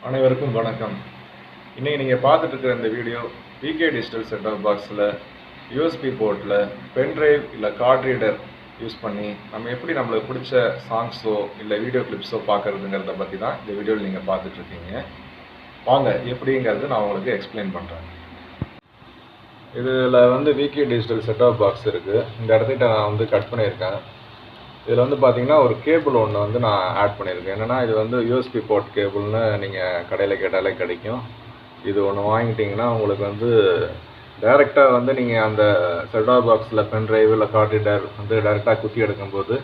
அனைவருக்கும் வணக்கம். இன்றைக்கி நீங்கள் பார்த்துட்டு இருக்கிற இந்த video VK digital set off பாக்ஸில் யூஎஸ்பி போர்ட்டில் பென்ட்ரைவ் இல்லை கார்ட் ரீடர் யூஸ் பண்ணி நம்ம எப்படி நம்மளுக்கு பிடிச்ச சாங்ஸோ இல்லை வீடியோ கிளிப்ஸோ பார்க்குறதுங்கிறத பற்றி தான் இந்த வீடியோவில் நீங்கள் பார்த்துட்ருக்கீங்க. வாங்க எப்படிங்கிறது நான் உங்களுக்கு எக்ஸ்பிளைன் பண்ணுறேன். இதில் வந்து VK digital set off box இருக்குது. இந்த இடத்துக்கிட்ட நான் வந்து கட் பண்ணியிருக்கேன். இதில் வந்து பார்த்தீங்கன்னா ஒரு கேபிள் ஒன்று வந்து நான் ஆட் பண்ணியிருக்கேன். என்னென்னா இது வந்து யூஎஸ்பி போர்ட் கேபிள்னு நீங்கள் கடையில் கேட்டாலே கிடைக்கும். இது ஒன்று வாங்கிட்டிங்கன்னா உங்களுக்கு வந்து டைரெக்டாக வந்து நீங்கள் அந்த செட்டாப் பாக்ஸில் பென்ட்ரைவ் இல்லை கார்ட் ரீடர் வந்து டைரெக்டாக குத்தி எடுக்கும்போது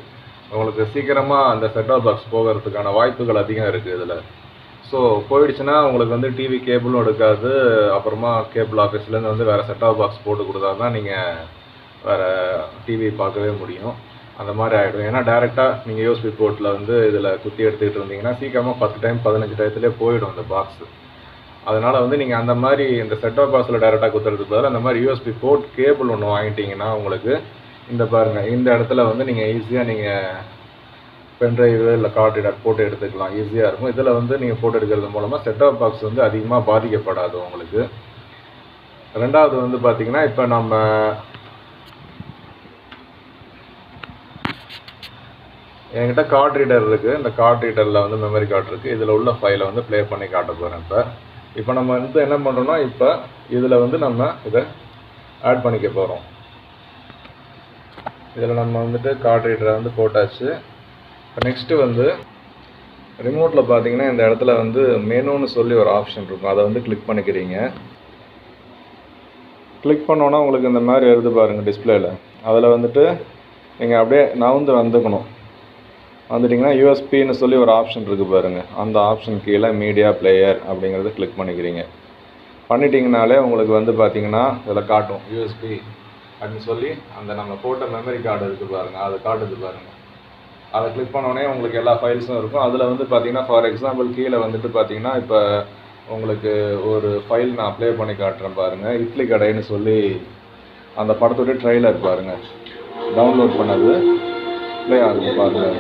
உங்களுக்கு சீக்கிரமாக அந்த செட்டாப் பாக்ஸ் போகிறதுக்கான வாய்ப்புகள் அதிகம் இருக்குது இதில். ஸோ போயிடுச்சுன்னா உங்களுக்கு வந்து டிவி கேபிளும் எடுக்காது. அப்புறமா கேபிள் ஆஃபீஸ்லேருந்து வந்து வேறு செட்டாப் பாக்ஸ் போட்டு கொடுத்தா தான் நீங்கள் வேறு டிவி பார்க்கவே முடியும். அந்த மாதிரி ஆகிடும். ஏன்னா டேரெக்டாக நீங்கள் யூஎஸ்பி போர்ட்டில் வந்து இதில் குத்தி எடுத்துக்கிட்டு இருந்தீங்கன்னா சீக்கிரமாக 10 டைம் 15 டயத்துலேயே போயிடும் அந்த பாக்ஸு. அதனால் வந்து நீங்கள் அந்த மாதிரி இந்த செட்டாப் பாக்ஸில் டேரெக்டாக குத்துறதுக்கு பதிலாக அந்த மாதிரி யூஎஸ்பி போர்ட் கேபிள் ஒன்று வாங்கிட்டீங்கன்னா உங்களுக்கு இந்த பாருங்கள், இந்த இடத்துல வந்து நீங்கள் ஈஸியாக நீங்கள் பென்ட்ரைவ் இல்லை கார்ட் ரீடர் போட்டு எடுத்துக்கலாம். ஈஸியாக இருக்கும். இதில் வந்து நீங்கள் போட்டு எடுக்கிறது மூலமாக செட்டாப் பாக்ஸ் வந்து அதிகமாக பாதிக்கப்படாது உங்களுக்கு. ரெண்டாவது வந்து பார்த்திங்கன்னா இப்போ நம்ம என்கிட்ட கார்ட் ரீடர் இருக்குது. இந்த கார்ட் ரீடரில் வந்து மெமரி கார்டு இருக்குது. இதில் உள்ள ஃபைலை வந்து ப்ளே பண்ணி காட்ட போகிறேன். இப்போ நம்ம வந்து என்ன பண்ணுறோம்னா இப்போ இதில் வந்து நம்ம இதை ஆட் பண்ணிக்க போகிறோம். இதில் நம்ம வந்துட்டு கார்ட் ரீடரை வந்து போட்டாச்சு. இப்போ நெக்ஸ்ட்டு வந்து ரிமோட்டில் பார்த்தீங்கன்னா இந்த இடத்துல வந்து மெனுன்னு சொல்லி ஒரு ஆப்ஷன் இருக்கும். அதை வந்து கிளிக் பண்ணிக்கிறீங்க. கிளிக் பண்ணோன்னா உங்களுக்கு இந்த மாதிரி எழுது பாருங்கள் டிஸ்பிளேயில். அதில் வந்துட்டு நீங்கள் அப்படியே நவுந்து வந்துக்கணும். வந்துட்டிங்கன்னா யூஎஸ்பின்னு சொல்லி ஒரு ஆப்ஷன் இருக்குது பாருங்கள். அந்த ஆப்ஷன் கீழே மீடியா பிளேயர் அப்படிங்கிறத கிளிக் பண்ணிக்கிறீங்க. பண்ணிட்டீங்கனாலே உங்களுக்கு வந்து பார்த்திங்கன்னா இதில் காட்டும் யூஎஸ்பி அப்படின்னு சொல்லி அந்த நம்ம போட்ட மெமரி கார்டு இருக்குது பாருங்கள், அதை காட்டுது பாருங்கள். அதை கிளிக் பண்ணோடனே உங்களுக்கு எல்லா ஃபைல்ஸும் இருக்கும். அதில் வந்து பார்த்திங்கன்னா ஃபார் எக்ஸாம்பிள் கீழே வந்துட்டு பார்த்திங்கன்னா இப்போ உங்களுக்கு ஒரு ஃபைல் நான் ப்ளே பண்ணி காட்டுறேன் பாருங்கள். இட்லி கடைன்னு சொல்லி அந்த படத்துடைய ட்ரெய்லர் பாருங்கள், டவுன்லோட் பண்ணது ப்ளே ஆகும் பாருங்கள்.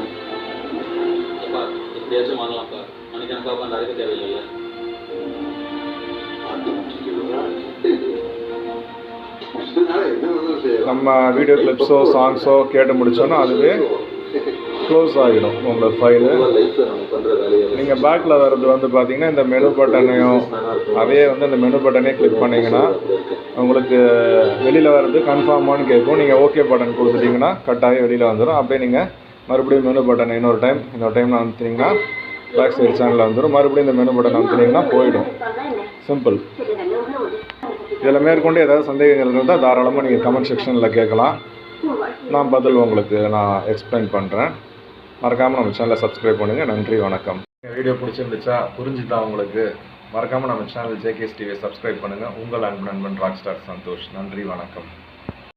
நம்ம வீடியோ கிளிப்ஸோ சாங்ஸோ கேட்டு முடிச்சோன்னா அதுவே க்ளோஸ் ஆகிடும் உங்கள் ஃபைலு. நீங்கள் பேக்கில் வர்றது வந்து பார்த்தீங்கன்னா இந்த மெனு பட்டனையும் அதையே வந்து இந்த மெனு பட்டனே கிளிக் பண்ணிங்கன்னா உங்களுக்கு வெளியில் வர்றது கன்ஃபார்மானு கேட்கும். நீங்கள் ஓகே பட்டன் கொடுத்துட்டிங்கன்னா கட்டாயம் வெளியில் வந்துடும். அப்படியே நீங்கள் மறுபடியும் மெனு பட்டன் இன்னொரு டைம் அமுத்தினீங்கன்னா பேக் சைடு சேனலில் வந்துடும். மறுபடியும் இந்த மெனு பட்டன் அமுத்தினீங்கன்னா போயிடும். சிம்பிள். இதில் மேற்கொண்டு ஏதாவது சந்தேகங்கள் இருந்தால் தாராளமாக நீங்கள் கமெண்ட் செக்ஷனில் கேட்கலாம். நான் பதில் உங்களுக்கு நான் எக்ஸ்பிளைன் பண்ணுறேன். மறக்காமல் நம்ம சேனலை சப்ஸ்கிரைப் பண்ணுங்கள். நன்றி, வணக்கம். வீடியோ பிடிச்சிருந்துச்சா, புரிஞ்சுதா உங்களுக்கு? மறக்காமல் நம்ம சேனல் ஜேகேஎஸ் டிவியை சப்ஸ்கிரைப் பண்ணுங்கள். உங்கள் அன்பு நண்பன் ராக்ஸ்டார் சந்தோஷ். நன்றி, வணக்கம்.